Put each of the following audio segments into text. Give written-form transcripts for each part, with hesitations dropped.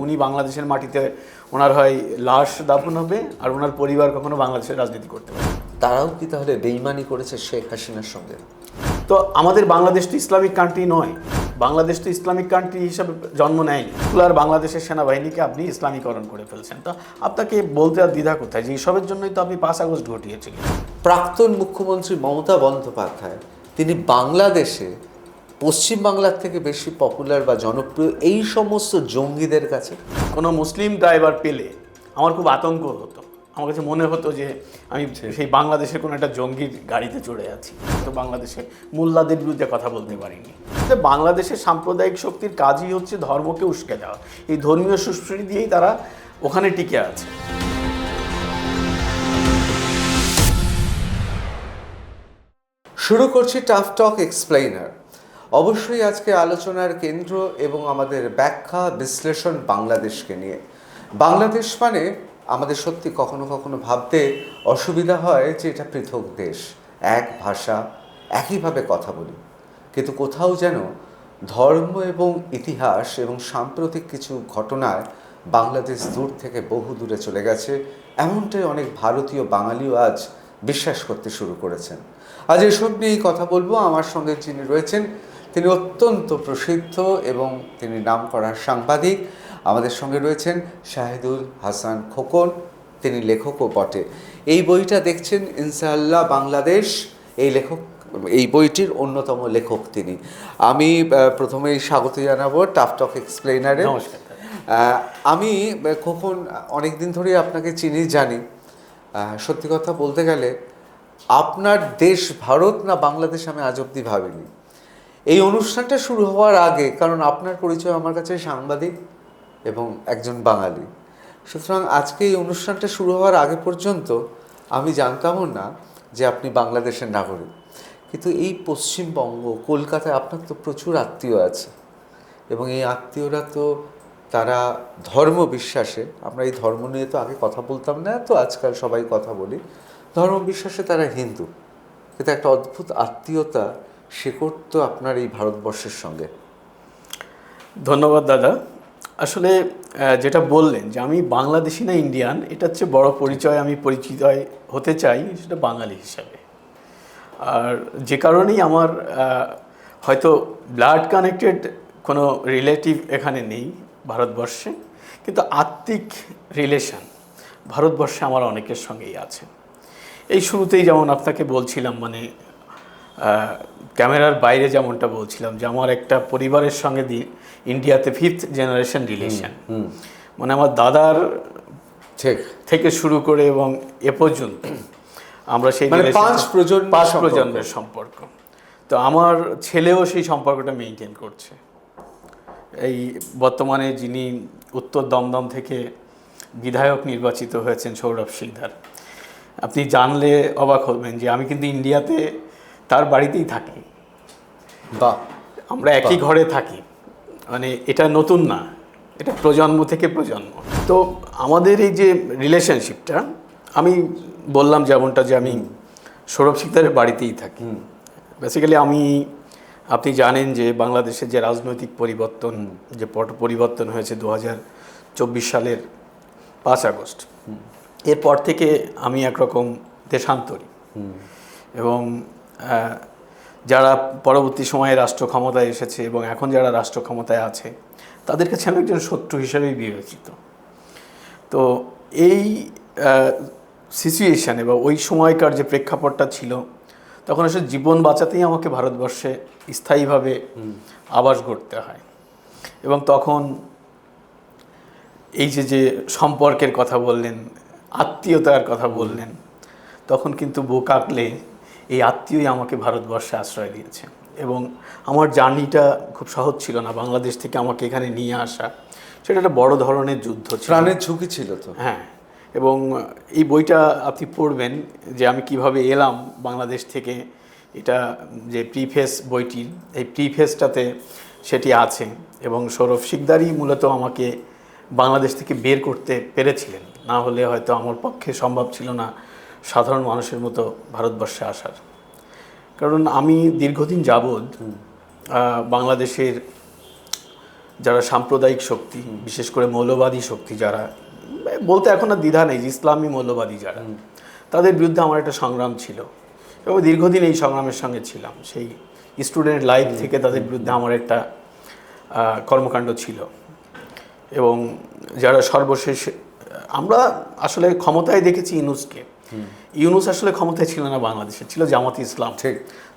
উনি বাংলাদেশের মাটিতে ওনার হয় লাশ দাফন হবে, আর ওনার পরিবার কখনো বাংলাদেশের রাজনীতি করতে পারবে। তারাও কি তাহলে বেইমানি করেছে শেখ হাসিনার সঙ্গে? তো আমাদের বাংলাদেশ তো ইসলামিক কান্ট্রি নয়, বাংলাদেশ তো ইসলামিক কান্ট্রি হিসাবে জন্ম নেয়নি। আর বাংলাদেশের সেনাবাহিনীকে আপনি ইসলামীকরণ করে ফেলছেন। তো আপনাকে বলতে আর দ্বিধা কোথায় যে এসবের জন্যই তো আপনি 5 আগস্ট ঘটিয়েছিলেন। প্রাক্তন মুখ্যমন্ত্রী মমতা বন্দ্যোপাধ্যায় তিনি বাংলাদেশে পশ্চিমবাংলার থেকে বেশি পপুলার বা জনপ্রিয় এই সমস্ত জঙ্গিদের কাছে। কোনো মুসলিম ড্রাইভার পেলে আমার খুব আতঙ্ক হতো। আমার কাছে মনে হতো যে আমি সেই বাংলাদেশের কোনো একটা জঙ্গির গাড়িতে চড়ে আছি। তো বাংলাদেশে মোল্লাদের বিরুদ্ধে কথা বলতে পারিনি। বাংলাদেশের সাম্প্রদায়িক শক্তির কাজই হচ্ছে ধর্মকে উস্কে দেওয়া। এই ধর্মীয় সুশ্রী দিয়েই তারা ওখানে টিকে আছে। শুরু করছি টাফ টক এক্সপ্লেইনার। অবশ্যই আজকে আলোচনার কেন্দ্র এবং আমাদের ব্যাখ্যা বিশ্লেষণ বাংলাদেশকে নিয়ে। বাংলাদেশ মানে আমাদের সত্যি কখনো কখনো ভাবতে অসুবিধা হয় যে এটা পৃথক দেশ, এক ভাষা, একইভাবে কথা বলি, কিন্তু কোথাও যেন ধর্ম এবং ইতিহাস এবং সাম্প্রতিক কিছু ঘটনায় বাংলাদেশ দূর থেকে বহু দূরে চলে গেছে, এমনটাই অনেক ভারতীয় বাঙালিও আজ বিশ্বাস করতে শুরু করেছেন। আজ এসব নিয়েই কথা বলবো। আমার সঙ্গে যিনি রয়েছেন তিনি অত্যন্ত প্রসিদ্ধ এবং তিনি নামকরা সাংবাদিক। আমাদের সঙ্গে রয়েছেন শাহিদুল হাসান খোকন, তিনি লেখকও বটে। এই বইটা দেখছেন ইনশাআল্লাহ বাংলাদেশ, এই বইটির অন্যতম লেখক তিনি। আমি প্রথমেই স্বাগত জানাবো টাফ টক এক্সপ্লেইনারে। নমস্কার। আমি খোকন অনেকদিন ধরেই আপনাকে চিনি, জানি। সত্যি কথা বলতে গেলে আপনার দেশ ভারত না বাংলাদেশ আমি আজ অবধি ভাবিনি। এই অনুষ্ঠানটা শুরু হওয়ার আগে, কারণ আপনার পরিচয় আমার কাছে সাংবাদিক এবং একজন বাঙালি, সুতরাং আজকে এই অনুষ্ঠানটা শুরু হওয়ার আগে পর্যন্ত আমি জানতামও না যে আপনি বাংলাদেশের নাগরিক। কিন্তু এই পশ্চিমবঙ্গ, কলকাতায় আপনার তো প্রচুর আত্মীয় আছে এবং এই আত্মীয়রা তো তারা ধর্ম বিশ্বাসে, আমরা এই ধর্ম নিয়ে তো আগে কথা বলতাম না, তো আজকাল সবাই কথা বলি, ধর্ম বিশ্বাসে তারা হিন্দু, কিন্তু একটা অদ্ভুত আত্মীয়তা শেকড় তো আপনার এই ভারতবর্ষের সঙ্গে। ধন্যবাদ দাদা। আসলে যেটা বললেন যে আমি বাংলাদেশি না ইন্ডিয়ান, এটা হচ্ছে বড় পরিচয়। আমি পরিচিত হতে চাই সেটা বাঙালি হিসাবে। আর যে কারণেই আমার হয়তো ব্লাড কানেক্টেড কোনো রিলেটিভ এখানে নেই ভারতবর্ষে, কিন্তু আত্মিক রিলেশন ভারতবর্ষে আমার অনেকের সঙ্গেই আছে। এই শুরুতেই যেমন আপনাকে বলছিলাম, মানে ক্যামেরার বাইরে যেমনটা বলছিলাম যে আমার একটা পরিবারের সঙ্গে ইন্ডিয়াতে 5th জেনারেশন রিলেশন, মানে আমার দাদার থেকে শুরু করে এবং এ পর্যন্ত আমরা সেই 5 প্রজন্মের সম্পর্ক। তো আমার ছেলেও সেই সম্পর্কটা মেনটেন করছে। এই বর্তমানে যিনি উত্তর দমদম থেকে বিধায়ক নির্বাচিত হয়েছেন সৌরভ সিকদার, আপনি জানলে অবাক হবেন যে আমি কিন্তু ইন্ডিয়াতে তার বাড়িতেই থাকি। আমরা একই ঘরে থাকি, মানে এটা নতুন না, এটা প্রজন্ম থেকে প্রজন্ম। তো আমাদের এই যে রিলেশনশিপটা, আমি বললাম যেমনটা যে আমি সৌরভ সিকদারের বাড়িতেই থাকি। বেসিক্যালি আপনি জানেন যে বাংলাদেশের যে রাজনৈতিক পরিবর্তন, যে পট পরিবর্তন হয়েছে 2024 সালের 5 আগস্ট, এরপর থেকে আমি একরকম দেশান্তরী। এবং যারা পরবর্তী সময়ে রাষ্ট্র ক্ষমতায় এসেছে এবং এখন যারা রাষ্ট্র ক্ষমতায় আছে তাদের কাছে আমি একজন শত্রু হিসেবেই বিবেচিত। তো এই সিচুয়েশানে বা ওই সময়কার যে প্রেক্ষাপটটা ছিল, তখন আসলে জীবন বাঁচাতেই আমাকে ভারতবর্ষে স্থায়ীভাবে আবাস গড়তে হয়। এবং তখন এই যে সম্পর্কের কথা বললেন, আত্মীয়তার কথা বললেন, তখন কিন্তু বুক আঁকলে এই আত্মীয়ই আমাকে ভারতবর্ষে আশ্রয় দিয়েছে। এবং আমার জার্নিটা খুব সহজ ছিল না, বাংলাদেশ থেকে আমাকে এখানে নিয়ে আসা সেটা একটা বড় ধরনের যুদ্ধ ছিল, প্রাণের ঝুঁকি ছিল তো। হ্যাঁ, এবং এই বইটা আপনি পড়বেন যে আমি কিভাবে এলাম বাংলাদেশ থেকে। এটা যে প্রিফেস বইটির, এই প্রিফেসটাতে সেটি আছে। এবং সৌরভ সিকদারই মূলত আমাকে বাংলাদেশ থেকে বের করতে পেরেছিলেন, না হলে হয়তো আমার পক্ষে সম্ভব ছিল না সাধারণ মানুষের মতো ভারতবর্ষে আসার। কারণ আমি দীর্ঘদিন যাবৎ বাংলাদেশের যারা সাম্প্রদায়িক শক্তি, বিশেষ করে মৌলবাদী শক্তি যারা, বলতে এখন আর দ্বিধা নেই যে ইসলামী মৌলবাদী যারা, তাদের বিরুদ্ধে আমার একটা সংগ্রাম ছিল এবং দীর্ঘদিন এই সংগ্রামের সঙ্গে ছিলাম। সেই স্টুডেন্ট লাইফ থেকে তাদের বিরুদ্ধে আমার একটা কর্মকাণ্ড ছিল। এবং যারা সর্বশেষ, আমরা আসলে ক্ষমতায় দেখেছি ইউনূসকে। ইউনূস আসলে ক্ষমতায় ছিল না বাংলাদেশে, ছিল জামাতে ইসলাম, ঠিক,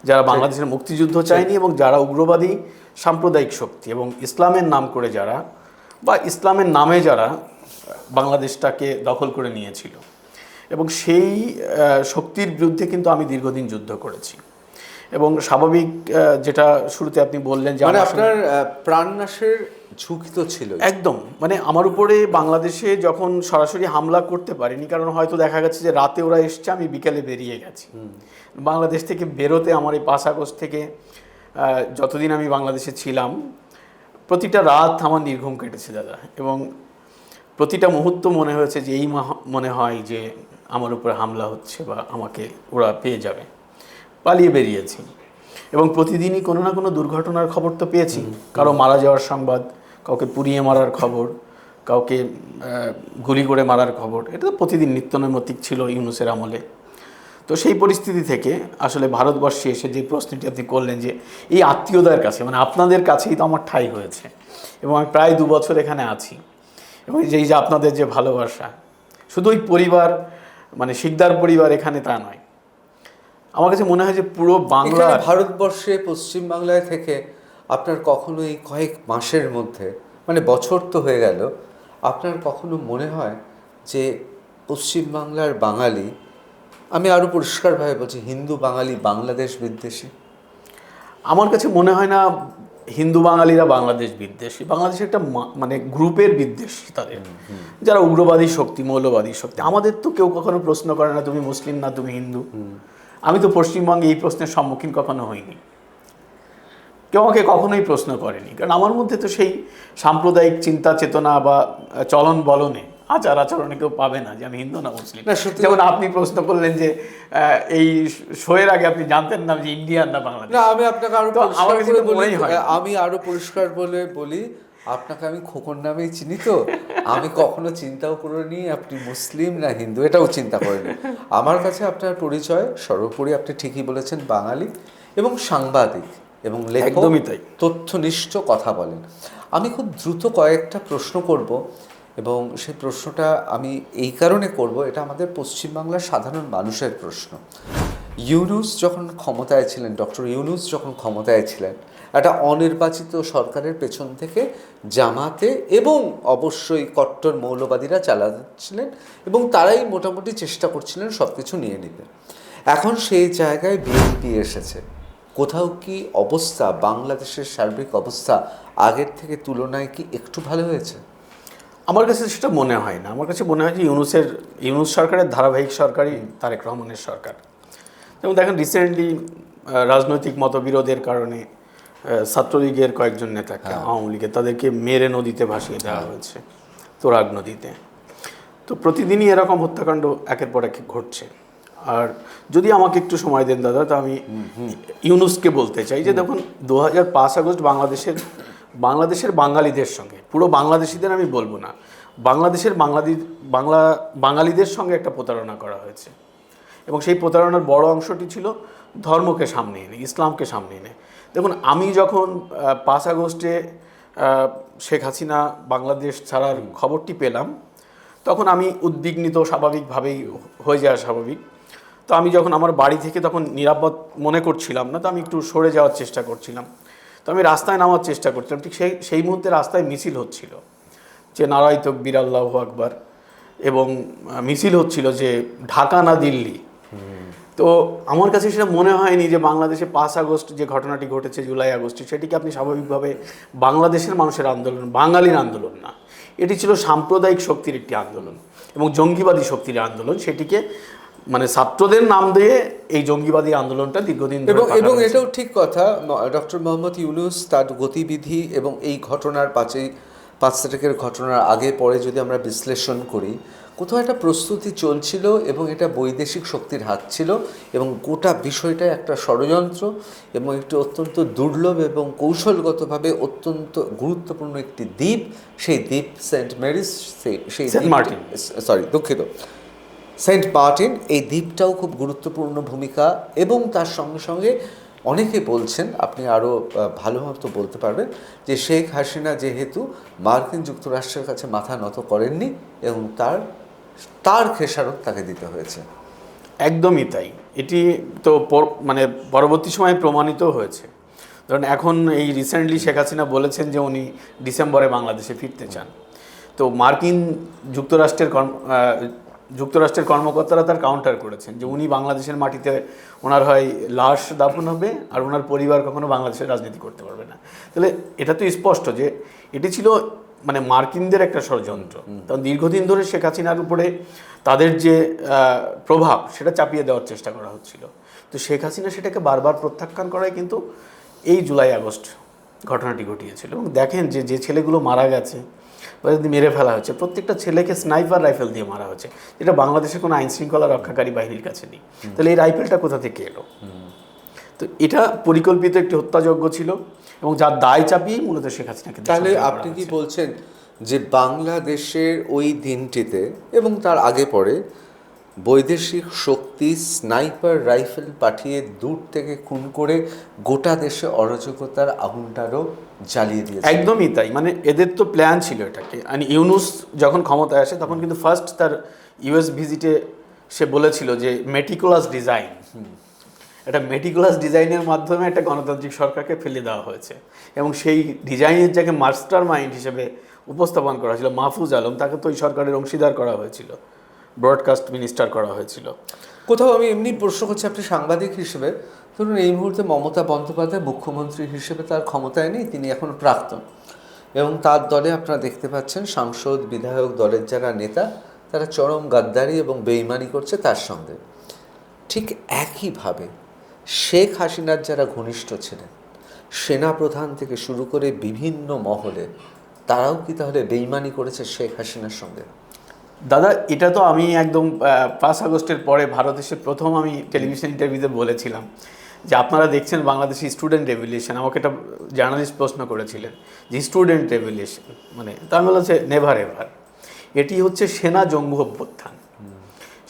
যারা বাংলাদেশের মুক্তিযুদ্ধ চায়নি এবং যারা উগ্রবাদী সাম্প্রদায়িক শক্তি এবং ইসলামের নাম করে যারা, বা ইসলামের নামে যারা বাংলাদেশটাকে দখল করে নিয়েছিল। এবং সেই শক্তির বিরুদ্ধে কিন্তু আমি দীর্ঘদিন যুদ্ধ করেছি। এবং স্বাভাবিক, যেটা শুরুতে আপনি বললেন যে মানে আপনার প্রাণনাশের ঝুঁকি তো ছিল একদম, মানে আমার উপরে বাংলাদেশে যখন সরাসরি হামলা করতে পারিনি, কারণ হয়তো দেখা গেছে যে রাতে ওরা এসছে, আমি বিকেলে বেরিয়ে গেছি। বাংলাদেশ থেকে বেরোতে আমার এই 5 আগস্ট থেকে যতদিন আমি বাংলাদেশে ছিলাম, প্রতিটা রাত আমার নির্ঘুম কেটেছে দাদা। এবং প্রতিটা মুহূর্ত মনে হয়েছে যে এই মনে হয় যে আমার উপরে হামলা হচ্ছে বা আমাকে ওরা পেয়ে যাবে। পালিয়ে বেরিয়েছি এবং প্রতিদিনই কোনো না কোনো দুর্ঘটনার খবর তো পেয়েছি। কারো মারা যাওয়ার সংবাদ, কাউকে পুড়িয়ে মারার খবর, কাউকে গুলি করে মারার খবর, এটা তো প্রতিদিন নিত্যনৈমিত্তিক ছিল ইউনূসের আমলে। তো সেই পরিস্থিতি থেকে আসলে ভারতবর্ষে এসে যে প্রশ্নটি আপনি করলেন যে এই আত্মীয়দের কাছে, মানে আপনাদের কাছেই তো আমার ঠাঁই হয়েছে এবং আমি প্রায় 2 বছর এখানে আছি। এবং এই যে আপনাদের যে ভালোবাসা, শুধু ওই পরিবার, মানে শিকদার পরিবার এখানে তা নয়, আমার কাছে মনে হয় যে পুরো বাংলা, ভারতবর্ষে পশ্চিমবাংলায় থেকে আপনার কখনো এই কয়েক মাসের মধ্যে, মানে বছর তো হয়ে গেল, আপনার কখনো মনে হয় যে পশ্চিমবাংলার বাঙালি, আমি আরও পরিষ্কারভাবে বলছি, হিন্দু বাঙালি বাংলাদেশ বিদ্বেষী? আমার কাছে মনে হয় না হিন্দু বাঙালিরা বাংলাদেশ বিদ্বেষী। বাংলাদেশের একটা মানে গ্রুপের বিদ্বেষী তাদের, যারা উগ্রবাদী শক্তি, মৌলবাদী শক্তি। আমাদের তো কেউ কখনো প্রশ্ন করে না তুমি মুসলিম না তুমি হিন্দু। আমি তো পশ্চিমবঙ্গে এই প্রশ্নের সম্মুখীন কখনো হইনি, কেউ আমাকে কখনোই প্রশ্ন করেনি, কারণ আমার মধ্যে তো সেই সাম্প্রদায়িক চিন্তা চেতনা বা চলন বলনে, আচার আচরণে কেউ পাবে না যে আমি হিন্দু না মুসলিম। যেমন আপনি প্রশ্ন করলেন যে এই শোয়ের আগে আপনি জানতেন না যে ইন্ডিয়ান না বাংলাদেশ। না, আমি আপনাকে আরো পরিষ্কার বলে বলি, আপনাকে আমি খোকন নামেই চিনি, তো আমি কখনো চিন্তাও করিনি আপনি মুসলিম না হিন্দু, এটাও চিন্তা করিনি। আমার কাছে আপনার পরিচয় সর্বোপরি, আপনি ঠিকই বলেছেন, বাঙালি এবং সাংবাদিক এবং লেখক, তথ্যনিষ্ঠ কথা বলেন। আমি খুব দ্রুত কয়েকটা প্রশ্ন করব এবং সেই প্রশ্নটা আমি এই কারণে করব, এটা আমাদের পশ্চিমবাংলার সাধারণ মানুষের প্রশ্ন। ইউনূস যখন ক্ষমতায় ছিলেন, ডক্টর ইউনূস যখন ক্ষমতায় ছিলেন, একটা অনির্বাচিত সরকারের পেছন থেকে জামাতে এবং অবশ্যই কট্টর মৌলবাদীরা চালাচ্ছিলেন এবং তারাই মোটামুটি চেষ্টা করছিলেন সব কিছু নিয়ে নিতে। এখন সেই জায়গায় বিএনপি এসেছে। কোথাও কি অবস্থা, বাংলাদেশের সার্বিক অবস্থা আগের থেকে তুলনায় কি একটু ভালো হয়েছে? আমার কাছে সেটা মনে হয় না। আমার কাছে মনে হয় যে ইউনূস সরকারের ধারাবাহিক সরকারই তারেক রহমানের সরকার। যেমন দেখেন, রিসেন্টলি রাজনৈতিক মতবিরোধের কারণে ছাত্রলীগের কয়েকজন নেতাকে, আওয়ামী লীগের, তাদেরকে মেরে নদীতে ভাসিয়ে দেওয়া হয়েছে, তোরাগ নদীতে। তো প্রতিদিনই এরকম হত্যাকাণ্ড একের পর এক ঘটছে। আর যদি আমাকে একটু সময় দেন দাদা, তো আমি ইউনূসকে বলতে চাই যে দেখুন, 5 আগস্ট বাংলাদেশের বাঙালিদের সঙ্গে, পুরো বাংলাদেশিদের আমি বলবো না, বাংলাদেশের বাঙালিদের সঙ্গে একটা প্রতারণা করা হয়েছে। এবং সেই প্রতারণার বড় অংশটি ছিল ধর্মকে সামনে এনে, ইসলামকে সামনে এনে। দেখুন, আমি যখন 5 আগস্টে শেখ হাসিনা বাংলাদেশ ছাড়ার খবরটি পেলাম, তখন আমি উদ্বিগ্নিত, স্বাভাবিকভাবেই হয়ে যাওয়া স্বাভাবিক। তো আমি যখন আমার বাড়ি থেকে তখন নিরাপদ মনে করছিলাম না, তো আমি একটু সরে যাওয়ার চেষ্টা করছিলাম। তো আমি রাস্তায় নামার চেষ্টা করছিলাম, ঠিক সেই মুহূর্তে রাস্তায় মিছিল হচ্ছিল যে নারায়ে তাকবীর আল্লাহু আকবার, এবং মিছিল হচ্ছিল যে ঢাকা না দিল্লি। তো আমার কাছে সেটা মনে হয়নি যে বাংলাদেশে 5 আগস্ট যে ঘটনাটি ঘটেছে, জুলাই আগস্টে, সেটিকে আপনি স্বাভাবিকভাবে বাংলাদেশের মানুষের আন্দোলন, বাঙালির আন্দোলন না, এটি ছিল সাম্প্রদায়িক শক্তির একটি আন্দোলন এবং জঙ্গিবাদী শক্তির আন্দোলন। সেটিকে মানে ছাত্রদের নাম দিয়ে এই জঙ্গিবাদী আন্দোলনটা দীর্ঘদিন ধরে, এবং এটাও ঠিক কথা, ডক্টর মোহাম্মদ ইউনূস তার গতিবিধি এবং এই ঘটনার 5 তারিখের ঘটনার আগে পরে যদি আমরা বিশ্লেষণ করি, কোথাও একটা প্রস্তুতি চলছিল এবং এটা বৈদেশিক শক্তির হাত ছিল এবং গোটা বিষয়টা একটা ষড়যন্ত্র এবং একটি অত্যন্ত দুর্লভ এবং কৌশলগতভাবে অত্যন্ত গুরুত্বপূর্ণ একটি দ্বীপ, সেই দ্বীপ সেন্ট মেরিস, সেই সেন্ট মার্টিন। দুঃখিত, সেন্ট মার্টিন, এই দ্বীপটাও খুব গুরুত্বপূর্ণ ভূমিকা। এবং তার সঙ্গে সঙ্গে অনেকে বলছেন, আপনি আরও ভালোভাবে বলতে পারবেন, যে শেখ হাসিনা যেহেতু মার্কিন যুক্তরাষ্ট্রের কাছে মাথা নত করেননি এবং তার খেসারত তাকে দিতে হয়েছে। একদমই তাই। এটি তো মানে পরবর্তী সময়ে প্রমাণিত হয়েছে। ধরুন এখন এই রিসেন্টলি শেখ হাসিনা বলেছেন যে উনি ডিসেম্বরে বাংলাদেশে ফিরতে চান। তো মার্কিন যুক্তরাষ্ট্রের কর্মকর্তারা তার কাউন্টার করেছেন যে উনি বাংলাদেশের মাটিতে ওনার হয় লাশ দাফন হবে আর ওনার পরিবার কখনো বাংলাদেশের রাজনীতি করতে পারবে না। তাহলে এটা তো স্পষ্ট যে এটি ছিল মানে মার্কিনদের একটা ষড়যন্ত্র। কারণ দীর্ঘদিন ধরে শেখ হাসিনার উপরে তাদের যে প্রভাব সেটা চাপিয়ে দেওয়ার চেষ্টা করা হচ্ছিল। তো শেখ হাসিনা সেটাকে বারবার প্রত্যাখ্যান করায় কিন্তু এই জুলাই আগস্ট ঘটনাটি ঘটিয়েছিল। এবং দেখেন যে ছেলেগুলো মারা গেছে বা যদি মেরে ফেলা হচ্ছে, প্রত্যেকটা ছেলেকে স্নাইপার রাইফেল দিয়ে মারা হচ্ছে, যেটা বাংলাদেশের কোনো আইন শৃঙ্খলা রক্ষাকারী বাহিনীর কাছে নেই। তাহলে এই রাইফেলটা কোথা থেকে এলো? তো এটা পরিকল্পিত একটি হত্যাযজ্ঞ ছিল এবং যার দায় চাপিয়েই মূলত শেখ হাসিনাকে। তাহলে আপনি কি বলছেন যে বাংলাদেশের ওই দিনটিতে এবং তার আগে পরে বৈদেশিক শক্তি স্নাইপার রাইফেল পাঠিয়ে দূর থেকে খুন করে গোটা দেশে অরাজকতার আগুনটারও জ্বালিয়ে দিয়েছে? একদমই তাই। মানে এদের তো প্ল্যান ছিল এটাকে। আর ইউনুস যখন ক্ষমতায় আসে তখন কিন্তু ফার্স্ট তার ইউএস ভিজিটে সে বলেছিল যে মেটিকুলাস ডিজাইন, একটা মেটিকুলাস ডিজাইনের মাধ্যমে একটা গণতান্ত্রিক সরকারকে ফেলে দেওয়া হয়েছে। এবং সেই ডিজাইনের যাকে মাস্টার মাইন্ড হিসেবে উপস্থাপন করা হয়েছিল মাহফুজ আলম, তাকে তো ওই সরকারের অংশীদার করা হয়েছিল, ব্রডকাস্ট মিনিস্টার করা হয়েছিল। কোথাও আমি এমনি প্রশ্ন করছি, আপনি সাংবাদিক হিসেবে ধরুন এই মুহূর্তে মমতা বন্দ্যোপাধ্যায় মুখ্যমন্ত্রী হিসেবে তার ক্ষমতায় নেই, তিনি এখন প্রাক্তন, এবং তার দলে আপনারা দেখতে পাচ্ছেন সাংসদ বিধায়ক দলের যারা নেতা তারা চরম গাদ্দারি এবং বেইমানি করছে তার সঙ্গে। ঠিক একইভাবে শেখ হাসিনার যারা ঘনিষ্ঠ ছিলেন, সেনাপ্রধান থেকে শুরু করে বিভিন্ন মহলে, তারাও কি তাহলে বেইমানি করেছে শেখ হাসিনার সঙ্গে? দাদা, এটা তো আমি একদম 5 আগস্টের পরে ভারত এসে প্রথম আমি টেলিভিশন ইন্টারভিউতে বলেছিলাম যে আপনারা দেখছেন বাংলাদেশি স্টুডেন্ট রেভলিউশন। আমাকে একটা জার্নালিস্ট প্রশ্ন করেছিলেন যে স্টুডেন্ট রেভলিউশন মানে, তার মানে হচ্ছে নেভার এভার। এটি হচ্ছে সেনা জঙ্গি অভ্যুত্থান,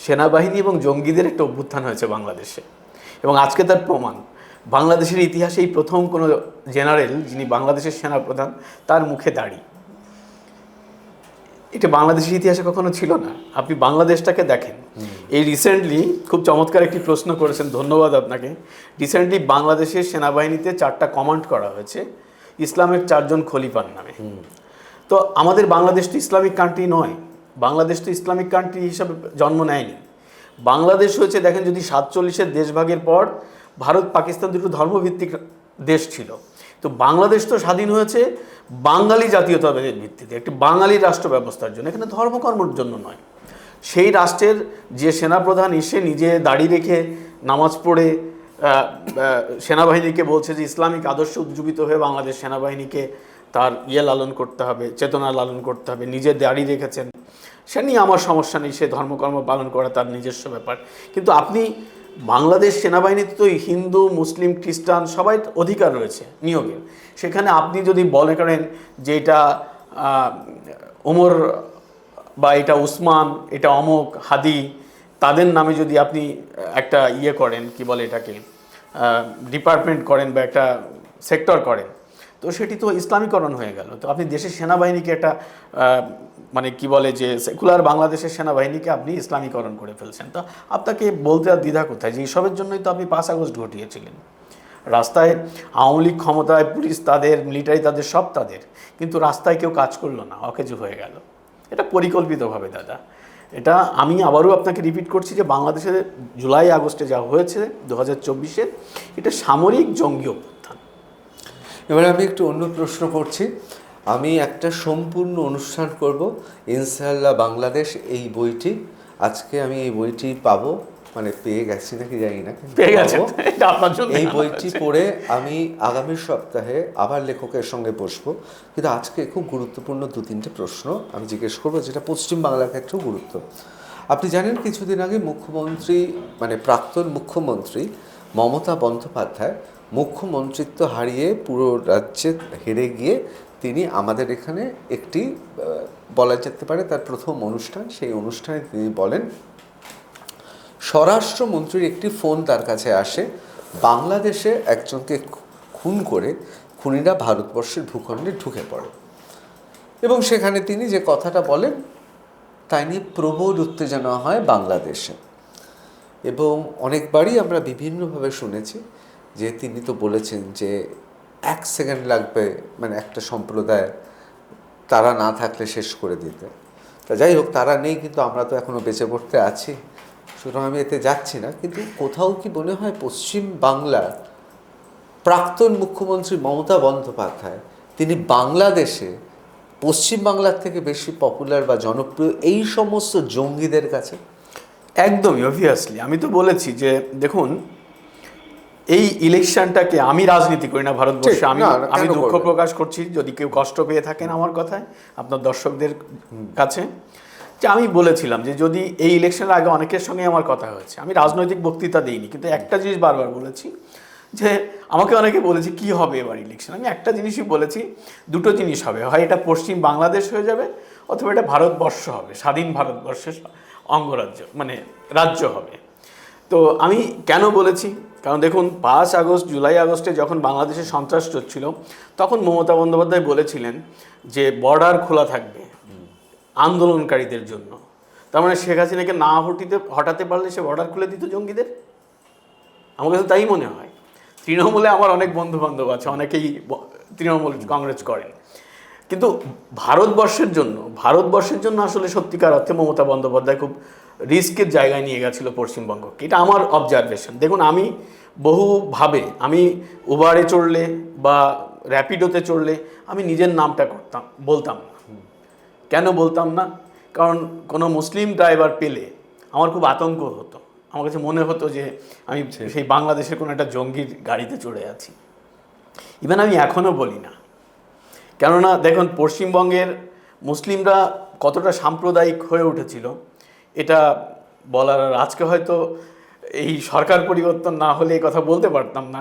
সেনাবাহিনী এবং জঙ্গিদের একটা অভ্যুত্থান হয়েছে বাংলাদেশে। এবং আজকে তার প্রমাণ বাংলাদেশের ইতিহাসে এই প্রথম কোনো জেনারেল যিনি বাংলাদেশের সেনাপ্রধান, তার মুখে দাড়ি। এটা বাংলাদেশের ইতিহাসে কখনো ছিল না। আপনি বাংলাদেশটাকে দেখেন। এই রিসেন্টলি খুব চমৎকার একটি প্রশ্ন করেছেন, ধন্যবাদ আপনাকে। রিসেন্টলি বাংলাদেশের সেনাবাহিনীতে 4টা কমান্ড করা হয়েছে ইসলামের 4 জন খলিফার নামে। তো আমাদের বাংলাদেশ তো ইসলামিক কান্ট্রি নয়, বাংলাদেশ তো ইসলামিক কান্ট্রি হিসাবে জন্ম নেয়নি। বাংলাদেশ হয়েছে, দেখেন, যদি 47-এর দেশভাগের পর ভারত পাকিস্তান দুটো ধর্মভিত্তিক দেশ ছিল, তো বাংলাদেশ তো স্বাধীন হয়েছে বাঙালি জাতীয়তাবাদের ভিত্তিতে, একটি বাঙালি রাষ্ট্র ব্যবস্থার জন্য, এখানে ধর্মকর্মের জন্য নয়। সেই রাষ্ট্রের যে সেনাপ্রধান এসে নিজে দাড়ি রেখে নামাজ পড়ে সেনাবাহিনীকে বলছে যে ইসলামিক আদর্শ উজ্জীবিত হয়ে বাংলাদেশ সেনাবাহিনীকে তার লালন করতে হবে, চেতনা লালন করতে হবে, নিজে দাড়ি রেখেছেন, সে নিয়ে আমার সমস্যা নেই, সে ধর্মকর্ম পালন করা তার নিজস্ব ব্যাপার। কিন্তু আপনি বাংলাদেশ সেনাবাহিনীতে তো হিন্দু মুসলিম খ্রিস্টান সবাই অধিকার রয়েছে নিয়োগের। সেখানে আপনি যদি বলে করেন যে এটা ওমর বা এটা উসমান, এটা অমুক হাদি, তাদের নামে যদি আপনি একটা করেন, কি বলে এটাকে, ডিপার্টমেন্ট করেন বা একটা সেক্টর করেন, তো সেটি তো ইসলামীকরণ হয়ে গেল। তো আপনি দেশের সেনাবাহিনীকে একটা মানে কি বলে যে সেকুলার বাংলাদেশের সেনাবাহিনীকে আপনি ইসলামীকরণ করে ফেলছেন। তো আপনাকে বলতে আর দ্বিধা কোথায় যে এইসবের জন্যই তো আপনি 5 আগস্ট ঘটিয়েছিলেন। রাস্তায় আওয়ামী লীগ ক্ষমতায়, পুলিশ তাদের, মিলিটারি তাদের, সব তাদের, কিন্তু রাস্তায় কেউ কাজ করলো না, অকেজো হয়ে গেল। এটা পরিকল্পিতভাবে দাদা। এটা আমি আবারও আপনাকে রিপিট করছি যে বাংলাদেশে জুলাই আগস্টে যা হয়েছে 2024-এ, এটা সামরিক জঙ্গি অভ্যুত্থান। এবার আমি একটু অন্য প্রশ্ন করছি। আমি একটা সম্পূর্ণ অনুষ্ঠান করব ইনশাআল্লাহ বাংলাদেশ, এই বইটি আজকে আমি এই বইটি পাবো মানে পেয়ে গেছি নাকি জানি না, কিন্তু পেয়ে গেছেন, পাবো। এটা আপনার জন্য এই বইটি পড়ে আমি আগামী সপ্তাহে আবার লেখকের সঙ্গে বসবো, কিন্তু আজকে খুব গুরুত্বপূর্ণ 2-3টে প্রশ্ন আমি জিজ্ঞেস করবো, যেটা পশ্চিমবাংলার ক্ষেত্রেও গুরুত্ব। আপনি জানেন কিছুদিন আগে মুখ্যমন্ত্রী, মানে প্রাক্তন মুখ্যমন্ত্রী মমতা বন্দ্যোপাধ্যায় মুখ্যমন্ত্রিত্ব হারিয়ে পুরো রাজ্যে হেরে গিয়ে তিনি আমাদের এখানে একটি বলা যেতে পারে তার প্রথম অনুষ্ঠান, সেই অনুষ্ঠানে তিনি বলেন স্বরাষ্ট্রমন্ত্রীর একটি ফোন তার কাছে আসে, বাংলাদেশে একজনকে খুন করে খুনিরা ভারতবর্ষের ভূখণ্ডে ঢুকে পড়ে, এবং সেখানে তিনি যে কথাটা বলেন তাই নিয়ে প্রবল উত্তেজনা হয় বাংলাদেশে। এবং অনেকবারই আমরা বিভিন্নভাবে শুনেছি যে তিনি তো বলেছেন যে 1 সেকেন্ড লাগবে মানে একটা সম্প্রদায় তারা না থাকলে শেষ করে দিতে। তা যাই হোক, তারা নেই, কিন্তু আমরা তো এখনও বেঁচে পড়তে আছি, সুতরাং আমি এতে যাচ্ছি না। কিন্তু কোথাও কি মনে হয় পশ্চিম বাংলার প্রাক্তন মুখ্যমন্ত্রী মমতা বন্দ্যোপাধ্যায় তিনি বাংলাদেশে পশ্চিম বাংলার থেকে বেশি পপুলার বা জনপ্রিয় এই সমস্ত জঙ্গিদের কাছে? একদমই অবভিয়াসলি। আমি তো বলেছি যে দেখুন, এই ইলেকশনটাকে, আমি রাজনীতি করি না ভারতবর্ষে, আমি আমি দুঃখ প্রকাশ করছি যদি কেউ কষ্ট পেয়ে থাকেন আমার কথায় আপনার দর্শকদের কাছে, যে আমি বলেছিলাম যে যদি এই ইলেকশনের আগে অনেকের সঙ্গে আমার কথা হয়েছে, আমি রাজনৈতিক বক্তৃতা দিইনি, কিন্তু একটা জিনিস বারবার বলেছি যে আমাকে অনেকে বলেছে কি হবে এবার ইলেকশন, আমি একটা জিনিসই বলেছি, দুটো জিনিস হবে, হয় এটা পশ্চিম বাংলাদেশ হয়ে যাবে অথবা এটা ভারতবর্ষ হবে, স্বাধীন ভারতবর্ষের অঙ্গরাজ্য মানে রাজ্য হবে। তো আমি কেন বলেছি, কারণ দেখুন 5 আগস্ট জুলাই আগস্টে যখন বাংলাদেশে সন্ত্রাস চলছিল তখন মমতা বন্দ্যোপাধ্যায় বলেছিলেন যে বর্ডার খোলা থাকবে আন্দোলনকারীদের জন্য। তার মানে শেখ হাসিনাকে না হটাতে পারলে সে বর্ডার খুলে দিত জঙ্গিদের। আমার কাছে তাই মনে হয়। তৃণমূলে আমার অনেক বন্ধু বান্ধব আছে, অনেকেই তৃণমূল কংগ্রেস করেন, কিন্তু ভারতবর্ষের জন্য আসলে সত্যিকার অর্থে মমতা বন্দ্যোপাধ্যায় খুব রিস্কের জায়গায় নিয়ে গেছিল পশ্চিমবঙ্গকে। এটা আমার অবজারভেশন। দেখুন, আমি বহুভাবে, আমি উবারে চড়লে বা র্যাপিডোতে চড়লে আমি নিজের নামটা বলতাম না। কেন বলতাম না? কারণ কোনো মুসলিম ড্রাইভার পেলে আমার খুব আতঙ্ক হতো, আমার কাছে মনে হতো যে আমি সেই বাংলাদেশের কোনো একটা জঙ্গির গাড়িতে চড়ে আছি। ইভেন আমি এখনও বলি না, কেননা দেখুন পশ্চিমবঙ্গের মুসলিমরা কতটা সাম্প্রদায়িক হয়ে উঠেছিল এটা বলার, আর আজকে হয়তো এই সরকার পরিবর্তন না হলে এই কথা বলতে পারতাম না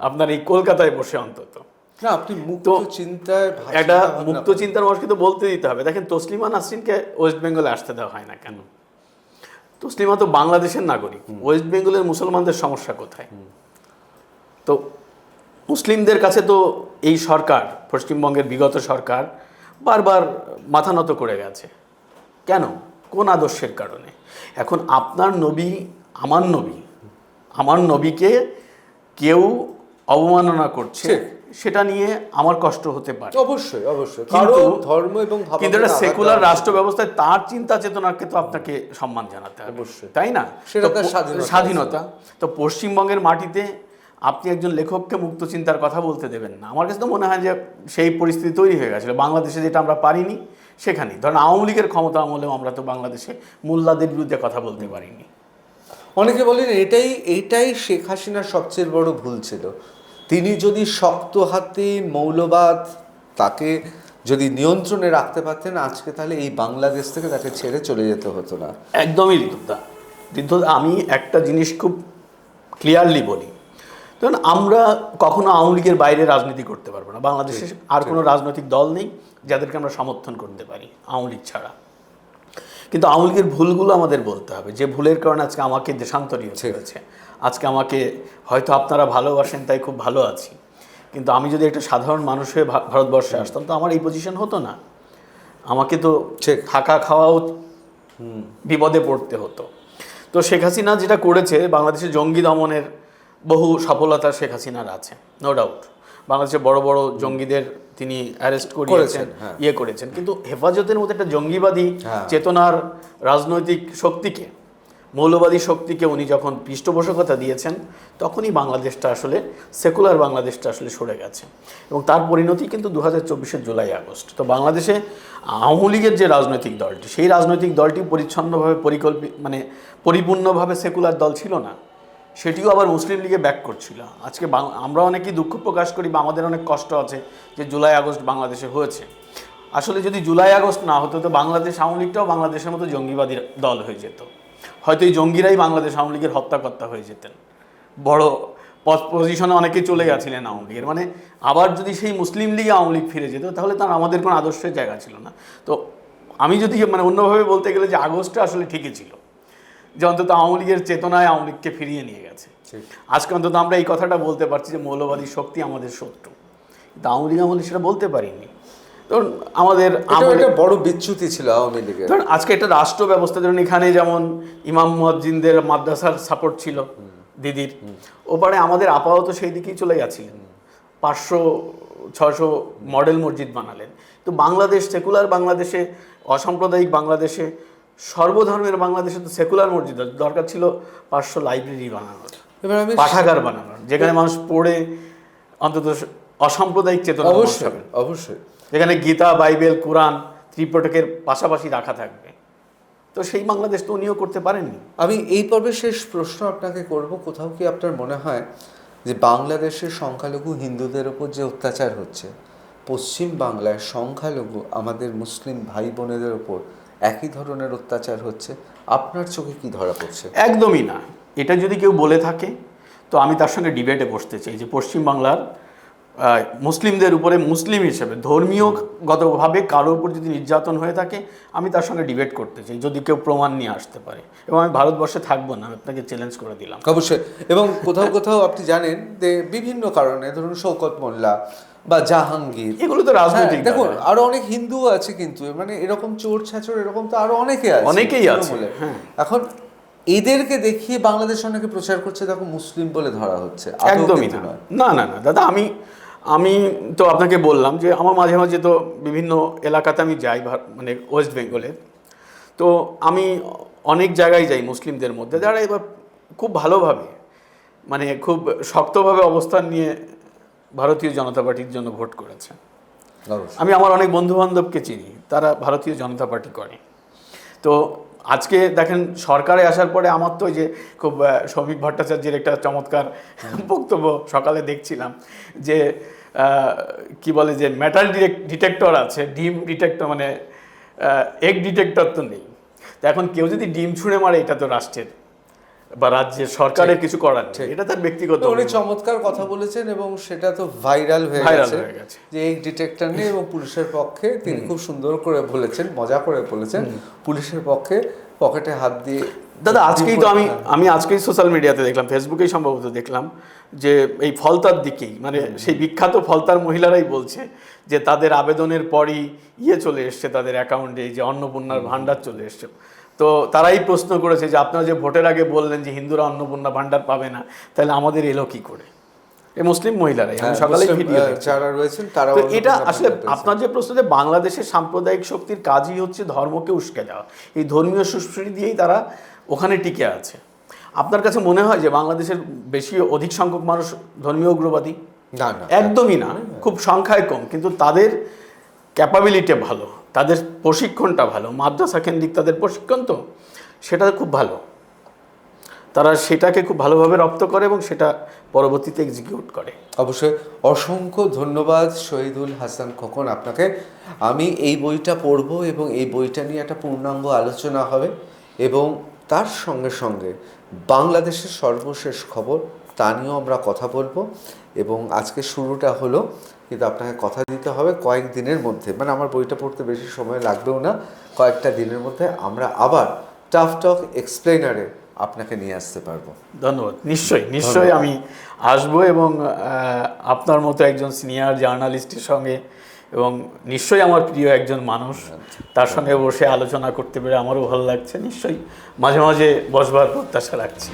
আপনার এই কলকাতায় বসে অন্তত। না, আপনি মুক্ত চিন্তায় একটা মুক্ত চিন্তার মানুষকে তো বলতে দিতে হবে। দেখেন তসলিমা নাসরিনকে ওয়েস্ট বেঙ্গলে আসতে দেওয়া হয় না কেন? তসলিমা তো বাংলাদেশের নাগরিক, ওয়েস্ট বেঙ্গলের মুসলমানদের সমস্যা কোথায়? তো মুসলিমদের কাছে তো এই সরকার, পশ্চিমবঙ্গের বিগত সরকার বারবার মাথা নত করে গেছে। কেন? কোন আদর্শের কারণে? এখন আপনার নবী, আমার নবীকে কেউ অবমাননা করছে, সেটা নিয়ে আমার কষ্ট হতে পারে, অবশ্যই অবশ্যই, কারণ ধর্ম এবং ভাবনা, কিন্তু এটা সেকুলার রাষ্ট্র ব্যবস্থায় তার চিন্তা চেতনাকে তো আপনাকে সম্মান জানাতে হবে, অবশ্যই, তাই না? সেটা তার স্বাধীনতা। তো পশ্চিমবঙ্গের মাটিতে আপনি একজন লেখককে মুক্ত চিন্তার কথা বলতে দেবেন না। আমার কাছে তো মনে হয় যে সেই পরিস্থিতি তৈরি হয়ে গেছিলো বাংলাদেশে, যেটা আমরা পারিনি সেখানেই। ধরেন আওয়ামী লীগের ক্ষমতা আমলেও আমরা তো বাংলাদেশে মোল্লাদের বিরুদ্ধে কথা বলতে পারিনি। অনেকে বলেন এইটাই শেখ হাসিনার সবচেয়ে বড় ভুল ছিল। তিনি যদি শক্ত হাতে মৌলবাদ তাকে যদি নিয়ন্ত্রণে রাখতে পারতেন, আজকে তাহলে এই বাংলাদেশ থেকে তাকে ছেড়ে চলে যেতে হতো না। একদমই ঋতুদা, আমি একটা জিনিস খুব ক্লিয়ারলি বলি, ধরুন আমরা কখনো আওয়ামী লীগের বাইরে রাজনীতি করতে পারবো না। বাংলাদেশে আর কোনো রাজনৈতিক দল নেই যাদেরকে আমরা সমর্থন করতে পারি আওয়ামী লীগ ছাড়া। কিন্তু আওয়ামী লীগের ভুলগুলো আমাদের বলতে হবে, যে ভুলের কারণে আজকে আমাকে দেশান্তরী হয়েছে। আজকে আমাকে হয়তো আপনারা ভালোবাসেন তাই খুব ভালো আছি, কিন্তু আমি যদি একটা সাধারণ মানুষ হয়ে ভারতবর্ষে আসতাম তো আমার এই পজিশন হতো না। আমাকে তো থাকা খাওয়াও বিপদে পড়তে হতো। তো শেখ হাসিনা যেটা করেছে, বাংলাদেশের জঙ্গি দমনের বহু সফলতা শেখ হাসিনার আছে, নো ডাউট। বাংলাদেশের বড় বড় জঙ্গিদের তিনি অ্যারেস্ট করেছেন, করেছেন, কিন্তু হেফাজতের মতো একটা জঙ্গিবাদী চেতনার রাজনৈতিক শক্তিকে মৌলবাদী শক্তিকে উনি যখন পৃষ্ঠপোষকতা দিয়েছেন, তখনই বাংলাদেশটা আসলে সেকুলার বাংলাদেশটা আসলে সরে গেছে। এবং তার পরিণতি কিন্তু 2024 জুলাই আগস্ট। তো বাংলাদেশে আওয়ামী লীগের যে রাজনৈতিক দলটি, সেই রাজনৈতিক দলটি পরিচ্ছন্নভাবে পরিপূর্ণভাবে সেকুলার দল ছিল না, সেটিও আবার মুসলিম লীগে ব্যাক করছিল। আজকে আমরা অনেকেই দুঃখ প্রকাশ করি বা আমাদের অনেক কষ্ট আছে যে জুলাই আগস্ট বাংলাদেশে হয়েছে। আসলে যদি জুলাই আগস্ট না হতো তো বাংলাদেশ আওয়ামী লীগটাও বাংলাদেশের মতো জঙ্গিবাদী দল হয়ে যেত। হয়তো এই জঙ্গিরাই বাংলাদেশ আওয়ামী লীগের হত্যাকর্তা হয়ে যেতেন, বড় পজিশনে অনেকেই চলে গেছিলেন আওয়ামী লীগের। মানে আবার যদি সেই মুসলিম লীগে আওয়ামী লীগ ফিরে যেত, তাহলে তার আমাদের কোনো আদর্শের জায়গা ছিল না। তো আমি যদি অন্যভাবে বলতে গেলে যে আগস্টটা আসলে ঠিকই ছিল, যে অন্তত আওয়ামী লীগের চেতনায় আওয়ামী লীগকে ফিরিয়ে নিয়ে গেছে। আজকে অন্তত আমরা এই কথাটা বলতে পারছি যে মৌলবাদী শক্তি আমাদের শত্রু, কিন্তু আওয়ামী লীগ আমলে সেটা বলতে পারিনি। ধরুন আমাদের একটা বড় বিচ্যুতি ছিল আওয়ামী লীগের। ধরুন আজকে একটা রাষ্ট্র ব্যবস্থা, ধরুন এখানে যেমন ইমাম মুয়াজ্জিনদের মাদ্রাসার সাপোর্ট ছিল দিদির, ওপারে আমাদের আপাতত সেই দিকেই চলে গেছিলেন, 500-600 মডেল মসজিদ বানালেন। তো বাংলাদেশ সেকুলার বাংলাদেশে, অসাম্প্রদায়িক বাংলাদেশে, সর্বধর্মের বাংলাদেশে তো সেকুলার মসজিদ দরকার ছিল 500 লাইব্রেরি বানানোর, পাঠাগার বানানোর, যেখানে মানুষ পড়ে অন্তত অসাম্প্রদায়িক চেতনা। অবশ্যই যেখানে গীতা, বাইবেল, কোরআন, ত্রিপিটকের পাশাপাশি রাখা থাকবে। তো সেই বাংলাদেশ তো উনিও করতে পারেননি। আমি এই পর্বের শেষ প্রশ্ন আপনাকে করব, কোথাও কি আপনার মনে হয় যে বাংলাদেশের সংখ্যালঘু হিন্দুদের ওপর যে অত্যাচার হচ্ছে, পশ্চিম বাংলায় সংখ্যালঘু আমাদের মুসলিম ভাই বোনেদের ওপর একই ধরনের অত্যাচার হচ্ছে? আপনার চোখে কি ধরা পড়ছে? একদমই না। এটা যদি কেউ বলে থাকে তো আমি তার সঙ্গে ডিবেটে বসতে চাই যে পশ্চিমবাংলার মুসলিমদের উপরে মুসলিম হিসেবে ধর্মীয়গতভাবে কারোর উপর যদি নির্যাতন হয়ে থাকে, আমি তার সঙ্গে ডিবেট করতে চাই যদি কেউ প্রমাণ নিয়ে আসতে পারে। এবং আমি ভারতবর্ষে থাকবো না, আপনাকে চ্যালেঞ্জ করে দিলাম। অবশ্যই। এবং কোথাও কোথাও আপনি জানেন যে বিভিন্ন কারণে, ধরুন শওকত মোল্লা বা জাহাঙ্গীর, এগুলো তো রাজনৈতিক। দেখুন আরো অনেক হিন্দু আছে, কিন্তু এরকম চোর ছাচর এরকম তো আরো অনেকেই আছে। এখন এদেরকে দেখিয়ে বাংলাদেশ অনেকে প্রচার করছে দেখো মুসলিম বলে ধরা হচ্ছে। একদমই না, না, না দাদা, আমি তো আপনাকে বললাম যে আমার মাঝে মাঝে তো বিভিন্ন এলাকাতে আমি যাই, ওয়েস্ট বেঙ্গলে। তো আমি অনেক জায়গায় যাই মুসলিমদের মধ্যে, যারা এবার খুব ভালোভাবে খুব শক্তভাবে অবস্থান নিয়ে ভারতীয় জনতা পার্টির জন্য ভোট করেছে। আমি আমার অনেক বন্ধুবান্ধবকে চিনি, তারা ভারতীয় জনতা পার্টি করে। তো আজকে দেখেন সরকারে আসার পরে আমার তো যে খুব শ্রমিক ভট্টাচার্যের একটা চমৎকার বক্তব্য সকালে দেখছিলাম যে কি বলে যে মেটাল ডিটেক্টর আছে, ডিম ডিটেক্টর এগ ডিটেক্টর তো নেই। তো এখন কেউ যদি ডিম ছুঁড়ে মারে, এটা তো রাষ্ট্রের বা রাজ্যের সরকারের কিছু করার নেই, এটা তার ব্যক্তিগত। উনি চমৎকার কথা বলেছেন এবং সেটা তো ভাইরাল হয়ে গেছে যে এগ ডিটেক্টর নেই। এবং পুলিশের পক্ষে তিনি খুব সুন্দর করে বলেছেন, মজা করে বলেছেন, পুলিশের পক্ষে পকেটে হাত দিয়ে। দাদা আজকেই তো আমি আজকেই সোশ্যাল মিডিয়াতে দেখলাম, ফেসবুকেই সম্ভবত দেখলাম যে এই ফলতার দিকেই সেই বিখ্যাত ফলতার মহিলারাই বলছে যে তাদের আবেদনের পরই চলে এসছে তাদের অ্যাকাউন্টে, যে অন্নপূর্ণার ভাণ্ডার চলে এসছে। তো তারাই প্রশ্ন করেছে যে আপনারা যে ভোটের আগে বললেন যে হিন্দুরা অন্নপূর্ণা ভাণ্ডার পাবে না, তাহলে আমাদের এলো কি করে? এই মুসলিম মহিলারাই, আমি সকালে ভিডিও যারা রয়েছেন তারা। তো এটা আসলে আপনার যে প্রশ্ন, যে বাংলাদেশের সাম্প্রদায়িক শক্তির কাজই হচ্ছে ধর্মকে উস্কে দেওয়া। এই ধর্মীয় সুশ্রী দিয়েই তারা ওখানে টিকে আছে। আপনার কাছে মনে হয় যে বাংলাদেশের অধিক সংখ্যক মানুষ ধর্মীয় উগ্রবাদী? না, একদমই না, খুব সংখ্যায় কম, কিন্তু তাদের ক্যাপাবিলিটি ভালো, তাদের প্রশিক্ষণটা ভালো, মাদ্রাসা কেন্দ্রিক তাদের প্রশিক্ষণ, তো সেটা খুব ভালো। তারা সেটাকে খুব ভালোভাবে রপ্ত করে এবং সেটা পরবর্তীতে এক্সিকিউট করে। অবশ্যই। অসংখ্য ধন্যবাদ শহীদুল হাসান খোকন আপনাকে। আমি এই বইটা পড়ব এবং এই বইটা নিয়ে একটা পূর্ণাঙ্গ আলোচনা হবে, এবং তার সঙ্গে সঙ্গে বাংলাদেশের সর্বশেষ খবর তা নিয়েও আমরা কথা বলবো। এবং আজকে শুরুটা হলো, কিন্তু আপনাকে কথা দিতে হবে কয়েকদিনের মধ্যে, আমার বইটা পড়তে বেশি সময় লাগবেও না, কয়েকটা দিনের মধ্যে আমরা আবার টাফ টক এক্সপ্লেনারে আপনাকে নিয়ে আসতে পারবো। ধন্যবাদ। নিশ্চয়ই আমি আসবো, এবং আপনার মতো একজন সিনিয়র জার্নালিস্টের সঙ্গে, এবং নিশ্চয়ই আমার প্রিয় একজন মানুষ, তার সঙ্গে বসে আলোচনা করতে পেরে আমারও ভালো লাগছে। নিশ্চয়ই মাঝে মাঝে বসবার প্রত্যাশা রাখছি।